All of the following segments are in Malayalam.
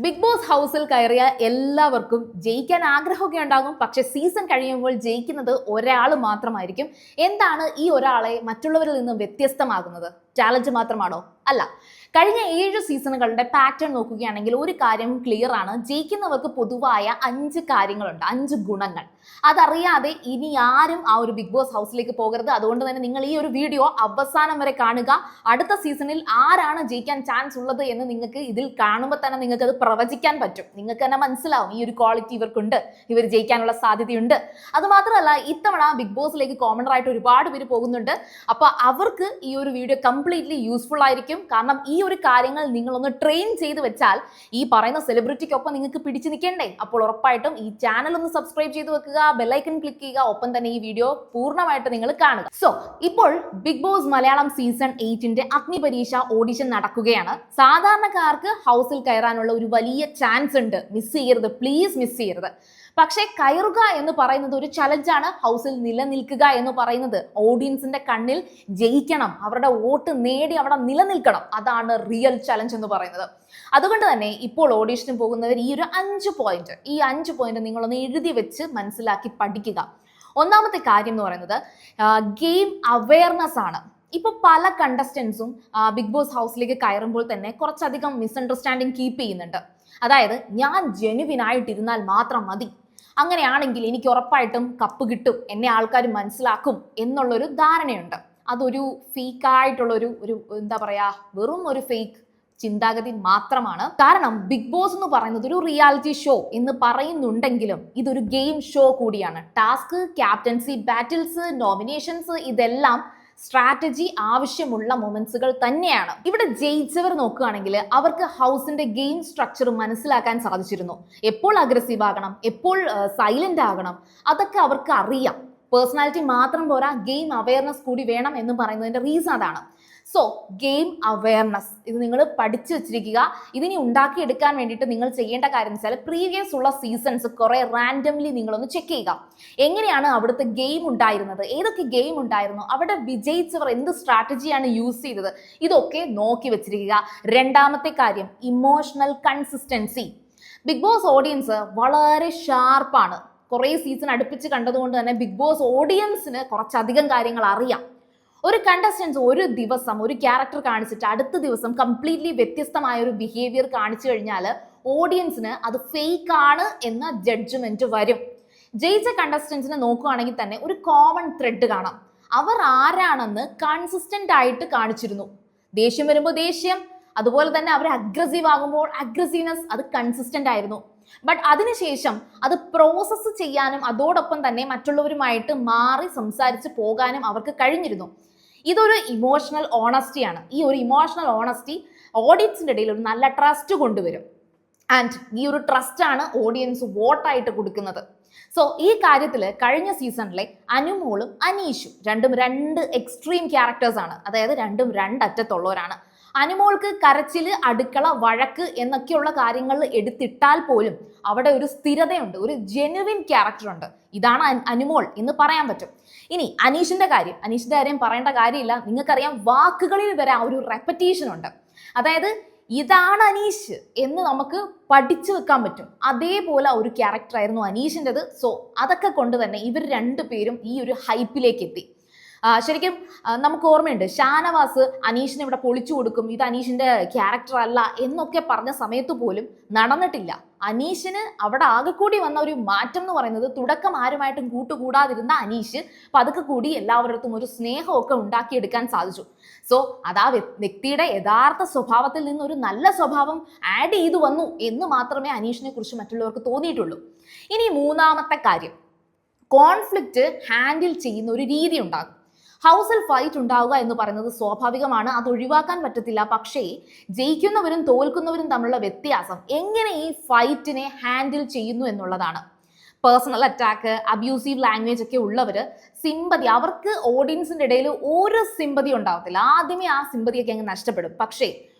ബിഗ് ബോസ് ഹൗസിൽ കയറിയ എല്ലാവർക്കും ജയിക്കാൻ ആഗ്രഹമൊക്കെ ഉണ്ടാകും. പക്ഷെ സീസൺ കഴിയുമ്പോൾ ജയിക്കുന്നത് ഒരാൾ മാത്രമായിരിക്കും. എന്താണ് ഈ ഒരാളെ മറ്റുള്ളവരിൽ നിന്ന് വ്യത്യസ്തമാകുന്നത്? ടാലന്റ് മാത്രമാണോ? അല്ല. കഴിഞ്ഞ 7 സീസണുകളുടെ പാറ്റേൺ നോക്കുകയാണെങ്കിൽ ഒരു കാര്യം ക്ലിയർ ആണ്. ജയിക്കുന്നവർക്ക് പൊതുവായ 5 കാര്യങ്ങളുണ്ട്, 5 ഗുണങ്ങൾ. അതറിയാതെ ഇനി ആരും ആ ഒരു ബിഗ് ബോസ് ഹൗസിലേക്ക് പോകരുത്. അതുകൊണ്ട് തന്നെ നിങ്ങൾ ഈ ഒരു വീഡിയോ അവസാനം വരെ കാണുക. അടുത്ത സീസണിൽ ആരാണ് ജയിക്കാൻ ചാൻസ് ഉള്ളത് എന്ന് നിങ്ങൾക്ക് ഇതിൽ കാണുമ്പോൾ തന്നെ നിങ്ങൾക്ക് അത് പ്രവചിക്കാൻ പറ്റും. നിങ്ങൾക്ക് തന്നെ മനസ്സിലാവും ഈ ഒരു ക്വാളിറ്റി ഇവർക്കുണ്ട്, ഇവർ ജയിക്കാനുള്ള സാധ്യതയുണ്ട്. അത് മാത്രമല്ല, ഇത്തവണ ബിഗ് ബോസിലേക്ക് കോമണർ ആയിട്ട് ഒരുപാട് പേര് പോകുന്നുണ്ട്. അപ്പൊ അവർക്ക് ഈ ഒരു വീഡിയോ കംപ്ലീറ്റ്ലി യൂസ്ഫുൾ ആയിരിക്കും. കാരണം ഈ ഒരു കാര്യങ്ങൾ നിങ്ങളൊന്ന് ട്രെയിൻ ചെയ്ത് വെച്ചാൽ ഈ പറയുന്ന സെലിബ്രിറ്റിക്കൊപ്പം നിങ്ങൾക്ക് പിടിച്ചു നിൽക്കണ്ടേ. അപ്പോൾ ഉറപ്പായിട്ടും ഈ ചാനൽ ഒന്ന് സബ്സ്ക്രൈബ് ചെയ്ത് വെക്കുക, ബെല്ലൈക്കൺ ക്ലിക്ക് ചെയ്യുക, ഒപ്പം തന്നെ ഈ വീഡിയോ പൂർണ്ണമായിട്ട് നിങ്ങൾ കാണുക. സോ ഇപ്പോൾ ബിഗ് ബോസ് മലയാളം സീസൺ 8ന്റെ അഗ്നിപരീക്ഷ ഓഡിഷൻ നടക്കുകയാണ്. സാധാരണക്കാർക്ക് ഹൗസിൽ കയറാനുള്ള ഒരു വലിയ ചാൻസ് ഉണ്ട്. മിസ് ചെയ്യരുത്, പ്ലീസ് മിസ് ചെയ്യരുത്. പക്ഷെ കയറുക എന്ന് പറയുന്നത് ഒരു ചലഞ്ചാണ്. ഹൗസിൽ നിലനിൽക്കുക എന്ന് പറയുന്നത് ഓഡിയൻസിന്റെ കണ്ണിൽ ജയിക്കണം, അവരുടെ വോട്ട് നേടി അവിടെ നിലനിൽക്കണം. അതാണ് റിയൽ ചലഞ്ച് എന്ന് പറയുന്നത്. അതുകൊണ്ട് തന്നെ ഇപ്പോൾ ഓഡിഷന് പോകുന്നവർ ഈ ഒരു 5 പോയിന്റ് നിങ്ങളൊന്ന് എഴുതി വെച്ച് മനസ്സിലാക്കി പഠിക്കുക. ഒന്നാമത്തെ കാര്യം എന്ന് പറയുന്നത് ഗെയിം അവയർനെസ് ആണ്. ഇപ്പൊ പല കണ്ടസ്റ്റൻസും ബിഗ് ബോസ് ഹൗസിലേക്ക് കയറുമ്പോൾ തന്നെ കുറച്ചധികം മിസ്അണ്ടർസ്റ്റാൻഡിങ് കീപ്പ് ചെയ്യുന്നുണ്ട്. അതായത്, ഞാൻ ജെനുവിൻ ആയിട്ടിരുന്നാൽ മാത്രം മതി, അങ്ങനെയാണെങ്കിൽ എനിക്ക് ഉറപ്പായിട്ടും കപ്പ് കിട്ടും, എന്നെ ആൾക്കാർ മനസ്സിലാക്കും എന്നുള്ളൊരു ധാരണയുണ്ട്. അതൊരു ഫേക്കായിട്ടുള്ളൊരു എന്താ പറയാ, വെറും ഒരു ഫേക്ക് ചിന്താഗതി മാത്രമാണ്. കാരണം ബിഗ് ബോസ് എന്ന് പറയുന്നത് ഒരു റിയാലിറ്റി ഷോ എന്ന് പറയുന്നുണ്ടെങ്കിലും ഇതൊരു ഗെയിം ഷോ കൂടിയാണ്. ടാസ്ക്, ക്യാപ്റ്റൻസി, ബാറ്റിൽസ്, നോമിനേഷൻസ്, ഇതെല്ലാം സ്ട്രാറ്റജി ആവശ്യമുള്ള മൊമെന്റ്സുകൾ തന്നെയാണ്. ഇവിടെ ജയിച്ചവർ നോക്കുകയാണെങ്കിൽ അവർക്ക് ഹൗസിന്റെ ഗെയിം സ്ട്രക്ചർ മനസ്സിലാക്കാൻ സാധിച്ചിരുന്നു. എപ്പോൾ അഗ്രസീവ് ആകണം, എപ്പോൾ സൈലന്റ് ആകണം, അതൊക്കെ അവർക്ക് അറിയാം. പേഴ്സണാലിറ്റി മാത്രം പോരാ, ഗെയിം അവയർനെസ് കൂടി വേണം എന്ന് പറയുന്നതിന്റെ റീസൺ അതാണ്. സോ ഗെയിം അവയർനെസ് ഇത് നിങ്ങൾ പഠിച്ചു വെച്ചിരിക്കുക. ഇതിനി ഉണ്ടാക്കിയെടുക്കാൻ വേണ്ടിയിട്ട് നിങ്ങൾ ചെയ്യേണ്ട കാര്യം എന്ന് വെച്ചാൽ പ്രീവിയസ് ഉള്ള സീസൺസ് കുറെ റാൻഡംലി നിങ്ങളൊന്ന് ചെക്ക് ചെയ്യുക. എങ്ങനെയാണ് അവിടുത്തെ ഗെയിം ഉണ്ടായിരുന്നത്, ഏതൊക്കെ ഗെയിം ഉണ്ടായിരുന്നു, അവിടെ വിജയിച്ചവർ എന്ത് സ്ട്രാറ്റജിയാണ് യൂസ് ചെയ്തത്, ഇതൊക്കെ നോക്കി വെച്ചിരിക്കുക. രണ്ടാമത്തെ കാര്യം emotional consistency. Bigg Boss audience വളരെ ഷാർപ്പാണ്. കുറേ സീസൺ അടുപ്പിച്ച് കണ്ടതുകൊണ്ട് തന്നെ ബിഗ് ബോസ് ഓഡിയൻസിന് കുറച്ചധികം കാര്യങ്ങൾ അറിയാം. ഒരു കണ്ടസ്റ്റൻസ് ഒരു ദിവസം ഒരു ക്യാരക്ടർ കാണിച്ചിട്ട് അടുത്ത ദിവസം കംപ്ലീറ്റ്ലി വ്യത്യസ്തമായ ഒരു ബിഹേവിയർ കാണിച്ചു കഴിഞ്ഞാൽ ഓഡിയൻസിന് അത് ഫേക്ക് ആണ് എന്ന ജഡ്ജ്മെന്റ് വരും. ജയിച്ച കണ്ടസ്റ്റൻസിനെ നോക്കുകയാണെങ്കിൽ തന്നെ ഒരു കോമൺ ത്രെഡ് കാണാം. അവർ ആരാണെന്ന് കൺസിസ്റ്റന്റ് ആയിട്ട് കാണിച്ചിരുന്നു. ദേഷ്യം വരുമ്പോൾ ദേഷ്യം, അതുപോലെ തന്നെ അവർ അഗ്രസീവ് ആകുമ്പോൾ അഗ്രസീവ്നെസ്, അത് കൺസിസ്റ്റന്റ് ആയിരുന്നു. ബട്ട് അതിനുശേഷം അത് പ്രോസസ്സ് ചെയ്യാനും അതോടൊപ്പം തന്നെ മറ്റുള്ളവരുമായിട്ട് മാറി സംസാരിച്ച് പോകാനും അവർക്ക് കഴിഞ്ഞിരുന്നു. ഇതൊരു ഇമോഷണൽ ഓണസ്റ്റിയാണ്. ഈ ഒരു ഇമോഷണൽ ഓണസ്റ്റി ഓഡിയൻസിന്റെ ഇടയിൽ ഒരു നല്ല ട്രസ്റ്റ് കൊണ്ടുവരും. ആൻഡ് ഈ ഒരു ട്രസ്റ്റാണ് ഓഡിയൻസ് വോട്ടായിട്ട് കൊടുക്കുന്നത്. സോ ഈ കാര്യത്തിൽ കഴിഞ്ഞ സീസണിലെ അനുമോളും അനീഷും രണ്ടും 2 എക്സ്ട്രീം ക്യാരക്ടേഴ്സ് ആണ്. അതായത് രണ്ടും 2 അറ്റത്തുള്ളവരാണ്. അനുമോൾക്ക് കരച്ചില്, അടുക്കള, വഴക്ക് എന്നൊക്കെയുള്ള കാര്യങ്ങൾ എടുത്തിട്ടാൽ പോലും അവിടെ ഒരു സ്ഥിരതയുണ്ട്, ഒരു ജെനുവിൻ ക്യാരക്ടർ ഉണ്ട്. ഇതാണ് അനുമോൾ എന്ന് പറയാൻ പറ്റും. ഇനി അനീഷിന്റെ കാര്യം പറയേണ്ട കാര്യമില്ല. നിങ്ങൾക്കറിയാം, വാക്കുകളിൽ വരെ ആ ഒരു റെപ്പറ്റീഷൻ ഉണ്ട്. അതായത് ഇതാണ് അനീഷ് എന്ന് നമുക്ക് പഠിച്ചു വെക്കാൻ പറ്റും. അതേപോലെ ഒരു ക്യാരക്ടർ ആയിരുന്നു അനീഷിൻ്റെത്. സോ അതൊക്കെ കൊണ്ട് തന്നെ ഇവർ 2 പേരും ഈ ഒരു ഹൈപ്പിലേക്ക് എത്തി. ശരിക്കും നമുക്ക് ഓർമ്മയുണ്ട്, ഷാനവാസ് അനീഷിനെ ഇവിടെ പൊളിച്ചു കൊടുക്കും, ഇത് അനീഷിന്റെ ക്യാരക്ടർ അല്ല എന്നൊക്കെ പറഞ്ഞ സമയത്ത് പോലും നടന്നിട്ടില്ല. അനീഷിന് അവിടെ ആകെ കൂടി വന്ന ഒരു മാറ്റം എന്ന് പറയുന്നത്, തുടക്കം ആരുമായിട്ടും കൂട്ടുകൂടാതിരുന്ന അനീഷ് പതുക്കെ കൂടി എല്ലാവരുടെ ഒരു സ്നേഹമൊക്കെ ഉണ്ടാക്കിയെടുക്കാൻ സാധിച്ചു. സോ അതാ വ്യക്തിയുടെ യഥാർത്ഥ സ്വഭാവത്തിൽ നിന്ന് ഒരു നല്ല സ്വഭാവം ആഡ് ചെയ്തു വന്നു എന്ന് മാത്രമേ അനീഷിനെ കുറിച്ച് മറ്റുള്ളവർക്ക് തോന്നിയിട്ടുള്ളൂ. ഇനി മൂന്നാമത്തെ കാര്യം, കോൺഫ്ലിക്റ്റ് ഹാൻഡിൽ ചെയ്യുന്ന ഒരു രീതി ഉണ്ടാകും. ഹൗസിൽ ഫൈറ്റ് ഉണ്ടാവുക എന്ന് പറയുന്നത് സ്വാഭാവികമാണ്, അത് ഒഴിവാക്കാൻ പറ്റത്തില്ല. പക്ഷേ ജയിക്കുന്നവരും തോൽക്കുന്നവരും തമ്മിലുള്ള വ്യത്യാസം എങ്ങനെ ഈ ഫൈറ്റിനെ ഹാൻഡിൽ ചെയ്യുന്നു എന്നുള്ളതാണ്. പേഴ്സണൽ അറ്റാക്ക്, അബ്യൂസീവ് ലാംഗ്വേജ് ഒക്കെ ഉള്ളവർ സിമ്പതി, അവർക്ക് ഓഡിയൻസിന്റെ ഇടയിൽ ഒരു സിമ്പതി ഉണ്ടാവത്തില്ല. ആദ്യമേ ആ സിമ്പതിയൊക്കെ അങ്ങ് നഷ്ടപ്പെടും. പക്ഷേ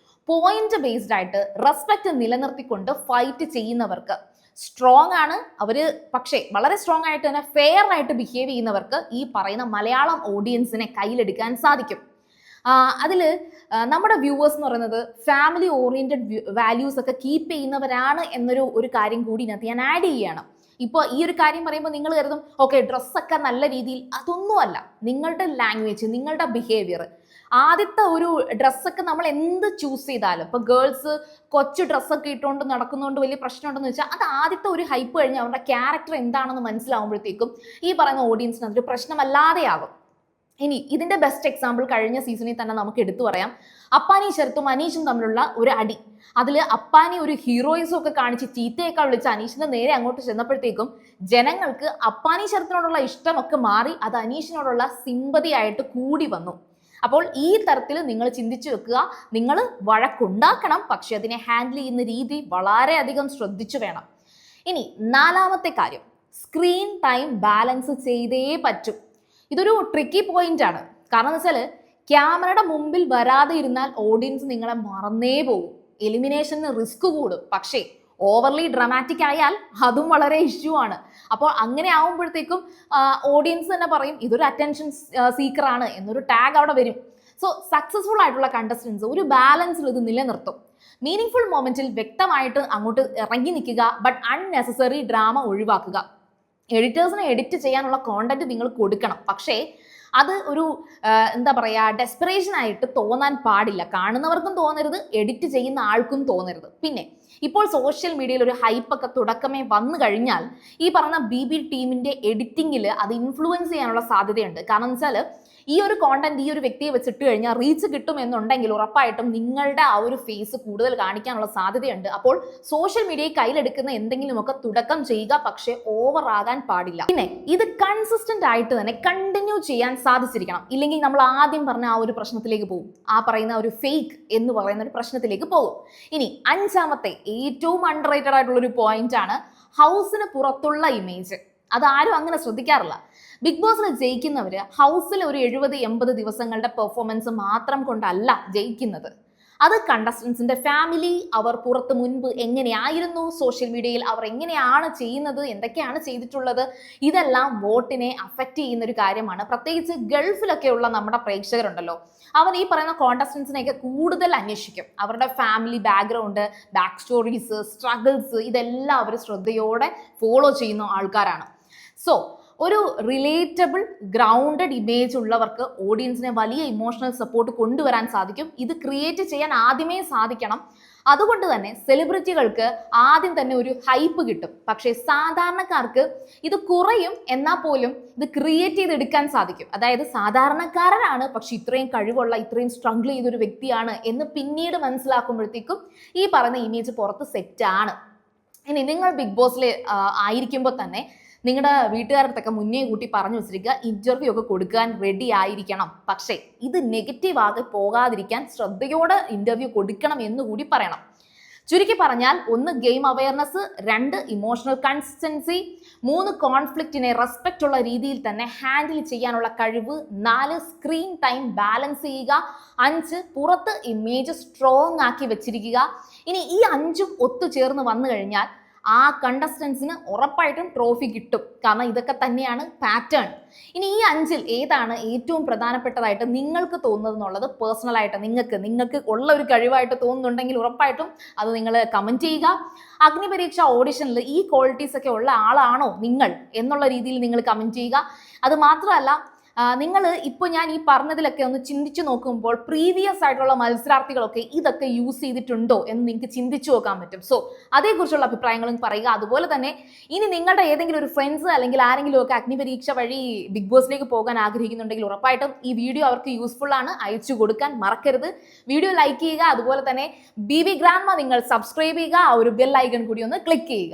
പോയിന്റ് ബേസ്ഡ് ആയിട്ട് റെസ്പെക്ട് നിലനിർത്തിക്കൊണ്ട് ഫൈറ്റ് ചെയ്യുന്നവർക്ക് സ്ട്രോങ് ആണ് അവര്, പക്ഷേ വളരെ സ്ട്രോങ് ആയിട്ട് തന്നെ ഫെയർ ആയിട്ട് ബിഹേവ് ചെയ്യുന്നവർക്ക് ഈ പറയുന്ന മലയാളം ഓഡിയൻസിനെ കയ്യിലെടുക്കാൻ സാധിക്കും. അതിൽ നമ്മുടെ വ്യൂവേഴ്സ് എന്ന് പറയുന്നത് ഫാമിലി ഓറിയന്റഡ് വാല്യൂസ് ഒക്കെ കീപ്പ് ചെയ്യുന്നവരാണ് എന്നൊരു കാര്യം കൂടി ഇതിനകത്ത് ഞാൻ ആഡ് ചെയ്യുകയാണ്. ഇപ്പോൾ ഈ ഒരു കാര്യം പറയുമ്പോൾ നിങ്ങൾ കരുതും ഓക്കെ ഡ്രസ്സൊക്കെ നല്ല രീതിയിൽ, അതൊന്നുമല്ല. നിങ്ങളുടെ ലാംഗ്വേജ്, നിങ്ങളുടെ ബിഹേവിയർ, ആദ്യത്തെ ഒരു ഡ്രസ്സൊക്കെ നമ്മൾ എന്ത് ചൂസ് ചെയ്താലും, ഇപ്പോൾ ഗേൾസ് കൊച്ചു ഡ്രസ്സൊക്കെ ഇട്ടുകൊണ്ട് നടക്കുന്നതുകൊണ്ട് വലിയ പ്രശ്നമുണ്ടെന്ന് വെച്ചാൽ അത് ആദ്യത്തെ ഒരു ഹൈപ്പ് കഴിഞ്ഞ് അവരുടെ ക്യാരക്ടർ എന്താണെന്ന് മനസ്സിലാവുമ്പോഴത്തേക്കും ഈ പറയുന്ന ഓഡിയൻസിന് അതൊരു പ്രശ്നമല്ലാതെയാകും. ഇനി ഇതിന്റെ ബെസ്റ്റ് എക്സാമ്പിൾ കഴിഞ്ഞ സീസണിൽ തന്നെ നമുക്ക് എടുത്തു പറയാം. അപ്പാനി ശരത്തും അനീഷും തമ്മിലുള്ള ഒരു അടി. അതിൽ അപ്പാനി ഒരു ഹീറോയിസം ഒക്കെ കാണിച്ച് ചീത്തയൊക്കെ വിളിച്ച് അനീഷിന്റെ നേരെ അങ്ങോട്ട് ചെന്നപ്പോഴത്തേക്കും ജനങ്ങൾക്ക് അപ്പാനി ശരത്തിനോടുള്ള ഇഷ്ടമൊക്കെ മാറി അത് അനീഷിനോടുള്ള സിമ്പതി ആയിട്ട് കൂടി വന്നു. അപ്പോൾ ഈ തരത്തിൽ നിങ്ങൾ ചിന്തിച്ചു വെക്കുക. നിങ്ങൾ വഴക്കുണ്ടാക്കണം, പക്ഷെ അതിനെ ഹാൻഡിൽ ചെയ്യുന്ന രീതി വളരെയധികം ശ്രദ്ധിച്ചു വേണം. ഇനി നാലാമത്തെ കാര്യം, സ്ക്രീൻ ടൈം ബാലൻസ് ചെയ്തേ പറ്റൂ. ഇതൊരു ട്രിക്കി പോയിന്റ് ആണ്. കാരണം എന്ന് വെച്ചാൽ ക്യാമറയുടെ മുമ്പിൽ വരാതെ ഇരുന്നാൽ ഓഡിയൻസ് നിങ്ങളെ മറന്നേ പോകും, എലിമിനേഷന് റിസ്ക് കൂടും. പക്ഷേ ഓവർലി ഡ്രമാറ്റിക് ആയാൽ അതും വളരെ ഇഷ്യൂ ആണ്. അപ്പോൾ അങ്ങനെ ആവുമ്പോഴത്തേക്കും ഓഡിയൻസ് തന്നെ പറയും ഇതൊരു അറ്റൻഷൻ സീക്കറാണ് എന്നൊരു ടാഗ് അവിടെ വരും. സോ സക്സസ്ഫുൾ ആയിട്ടുള്ള കണ്ടസ്റ്റൻസ് ഒരു ബാലൻസിൽ ഇത് നിലനിർത്തും. മീനിങ് ഫുൾ മൊമെന്റിൽ വ്യക്തമായിട്ട് അങ്ങോട്ട് ഇറങ്ങി നിൽക്കുക, ബട്ട് അൺനെസസറി ഡ്രാമ ഒഴിവാക്കുക. എഡിറ്റേഴ്സിനെ എഡിറ്റ് ചെയ്യാനുള്ള കോണ്ടന്റ് നിങ്ങൾ കൊടുക്കണം, പക്ഷേ അത് ഒരു എന്താ പറയുക ഡെസ്പിറേഷൻ ആയിട്ട് തോന്നാൻ പാടില്ല. കാണുന്നവർക്കും തോന്നരുത്, എഡിറ്റ് ചെയ്യുന്ന ആൾക്കും തോന്നരുത്. പിന്നെ ഇപ്പോൾ സോഷ്യൽ മീഡിയയിൽ ഒരു ഹൈപ്പൊക്കെ തുടക്കമേ വന്നു കഴിഞ്ഞാൽ ഈ പറഞ്ഞ BB ടീമിന്റെ എഡിറ്റിങ്ങിൽ അത് ഇൻഫ്ലുവൻസ് ചെയ്യാനുള്ള സാധ്യതയുണ്ട്. കാരണം എന്ന് വെച്ചാൽ ഈ ഒരു കോണ്ടന്റ് ഈ ഒരു വ്യക്തിയെ വെച്ചിട്ട് കഴിഞ്ഞാൽ റീച്ച് കിട്ടും എന്നുണ്ടെങ്കിൽ ഉറപ്പായിട്ടും നിങ്ങളുടെ ആ ഒരു ഫേസ് കൂടുതൽ കാണിക്കാനുള്ള സാധ്യതയുണ്ട്. അപ്പോൾ സോഷ്യൽ മീഡിയയെ കയ്യിലെടുക്കുന്ന എന്തെങ്കിലുമൊക്കെ തുടക്കം ചെയ്യുക, പക്ഷേ ഓവർ ആകാൻ പാടില്ല. പിന്നെ ഇത് കൺസിസ്റ്റന്റ് ആയിട്ട് തന്നെ കണ്ടിന്യൂ ചെയ്യാൻ സാധിച്ചിരിക്കണം. ഇല്ലെങ്കിൽ നമ്മൾ ആദ്യം പറഞ്ഞ ആ ഒരു പ്രശ്നത്തിലേക്ക് പോകും, ആ പറയുന്ന ഒരു ഫേക്ക് എന്ന് പറയുന്ന ഒരു പ്രശ്നത്തിലേക്ക് പോകും. ഇനി അഞ്ചാമത്തെ ഏറ്റവും അണ്ടർ റേറ്റഡ് ആയിട്ടുള്ള ഒരു പോയിന്റ് ആണ് ഹൗസിന് പുറത്തുള്ള ഇമേജ്. അതാരും അങ്ങനെ ശ്രദ്ധിക്കാറില്ല. ബിഗ് ബോസിൽ ജയിക്കുന്നവര് ഹൗസിൽ ഒരു 70-80 ദിവസങ്ങളുടെ പെർഫോമൻസ് മാത്രം കൊണ്ടല്ല ജയിക്കുന്നത്. അത് കണ്ടസ്റ്റൻസിന്റെ ഫാമിലി, അവർ പുറത്ത് മുൻപ് എങ്ങനെയായിരുന്നു, സോഷ്യൽ മീഡിയയിൽ അവർ എങ്ങനെയാണ് ചെയ്യുന്നത്, എന്തൊക്കെയാണ് ചെയ്തിട്ടുള്ളത്, ഇതെല്ലാം വോട്ടിനെ അഫക്റ്റ് ചെയ്യുന്ന ഒരു കാര്യമാണ്. പ്രത്യേകിച്ച് ഗൾഫിലൊക്കെയുള്ള നമ്മുടെ പ്രേക്ഷകരുണ്ടല്ലോ, അവർ ഈ പറയുന്ന കോണ്ടസ്റ്റൻസിനെയൊക്കെ കൂടുതൽ അന്വേഷിക്കും. അവരുടെ family background, back stories, struggles, ഇതെല്ലാം അവർ ശ്രദ്ധയോടെ ഫോളോ ചെയ്യുന്ന ആൾക്കാരാണ്. സോ ഒരു റിലേറ്റബിൾ ഗ്രൗണ്ടഡ് ഇമേജ് ഉള്ളവർക്ക് ഓഡിയൻസിനെ വലിയ ഇമോഷണൽ സപ്പോർട്ട് കൊണ്ടുവരാൻ സാധിക്കും. ഇത് ക്രിയേറ്റ് ചെയ്യാൻ ആദ്യമേ സാധിക്കണം. അതുകൊണ്ട് തന്നെ സെലിബ്രിറ്റികൾക്ക് ആദ്യം തന്നെ ഒരു ഹൈപ്പ് കിട്ടും. പക്ഷേ സാധാരണക്കാർക്ക് ഇത് കുറയും, എന്നാൽ പോലും ഇത് ക്രിയേറ്റ് ചെയ്തെടുക്കാൻ സാധിക്കും. അതായത് സാധാരണക്കാരനാണ്, പക്ഷെ ഇത്രയും കഴിവുള്ള, ഇത്രയും സ്ട്രഗിൾ ചെയ്തൊരു വ്യക്തിയാണ് എന്ന് പിന്നീട് മനസ്സിലാക്കുമ്പോഴത്തേക്കും ഈ പറയുന്ന ഇമേജ് പുറത്ത് സെറ്റാണ്. ഇനി നിങ്ങൾ ബിഗ് ബോസിൽ ആയിരിക്കുമ്പോൾ തന്നെ നിങ്ങളുടെ വീട്ടുകാരടുത്തൊക്കെ മുന്നേ കൂട്ടി പറഞ്ഞു വെച്ചിരിക്കുക, ഇന്റർവ്യൂ ഒക്കെ കൊടുക്കാൻ റെഡി ആയിരിക്കണം. പക്ഷേ ഇത് നെഗറ്റീവ് ആകെ പോകാതിരിക്കാൻ ശ്രദ്ധയോടെ ഇന്റർവ്യൂ കൊടുക്കണം എന്നുകൂടി പറയണം. ചുരുക്കി പറഞ്ഞാൽ 1 ഗെയിം അവയർനെസ്, 2 ഇമോഷണൽ കൺസിസ്റ്റൻസി, 3 കോൺഫ്ലിക്റ്റിനെ റെസ്പെക്റ്റ് ഉള്ള രീതിയിൽ തന്നെ ഹാൻഡിൽ ചെയ്യാനുള്ള കഴിവ്, 4 സ്ക്രീൻ ടൈം ബാലൻസ് ചെയ്യുക, 5 പുറത്ത് ഇമേജ് സ്ട്രോങ് ആക്കി വെച്ചിരിക്കുക. ഇനി ഈ 5ഉം ഒത്തുചേർന്ന് വന്നു കഴിഞ്ഞാൽ ആ കണ്ടസ്റ്റൻസിന് ഉറപ്പായിട്ടും ട്രോഫി കിട്ടും. കാരണം ഇതൊക്കെ തന്നെയാണ് പാറ്റേൺ. ഇനി ഈ 5ൽ ഏതാണ് ഏറ്റവും പ്രധാനപ്പെട്ടതായിട്ട് നിങ്ങൾക്ക് തോന്നുന്നത് എന്നുള്ളത് പേഴ്സണലായിട്ട് നിങ്ങൾക്ക് ഉള്ള ഒരു കഴിവായിട്ട് തോന്നുന്നുണ്ടെങ്കിൽ ഉറപ്പായിട്ടും അത് നിങ്ങൾ കമൻറ്റ് ചെയ്യുക. അഗ്നിപരീക്ഷ ഓഡിഷനിൽ ഈ ക്വാളിറ്റീസ് ഒക്കെ ഉള്ള ആളാണോ നിങ്ങൾ എന്നുള്ള രീതിയിൽ നിങ്ങൾ കമൻറ്റ് ചെയ്യുക. അത് മാത്രമല്ല, നിങ്ങൾ ഇപ്പോൾ ഞാൻ ഈ പറഞ്ഞതിലൊക്കെ ഒന്ന് ചിന്തിച്ചു നോക്കുമ്പോൾ പ്രീവിയസ് ആയിട്ടുള്ള മത്സരാർത്ഥികളൊക്കെ ഇതൊക്കെ യൂസ് ചെയ്തിട്ടുണ്ടോ എന്ന് നിങ്ങൾക്ക് ചിന്തിച്ചു നോക്കാൻ പറ്റും. സോ അതേക്കുറിച്ചുള്ള അഭിപ്രായങ്ങളും പറയുക. അതുപോലെ തന്നെ ഇനി നിങ്ങളുടെ ഏതെങ്കിലും ഒരു ഫ്രണ്ട്സ് അല്ലെങ്കിൽ ആരെങ്കിലും ഒക്കെ അഗ്നിപരീക്ഷ വഴി ബിഗ് ബോസിലേക്ക് പോകാൻ ആഗ്രഹിക്കുന്നുണ്ടെങ്കിൽ ഉറപ്പായിട്ടും ഈ വീഡിയോ അവർക്ക് യൂസ്ഫുൾ ആണ്, അയച്ചു കൊടുക്കാൻ മറക്കരുത്. വീഡിയോ ലൈക്ക് ചെയ്യുക. അതുപോലെ തന്നെ BB ഗ്രാൻഡ്മ നിങ്ങൾ സബ്സ്ക്രൈബ് ചെയ്യുക. ആ ഒരു ബെൽ ഐക്കൺ കൂടി ഒന്ന് ക്ലിക്ക് ചെയ്യുക.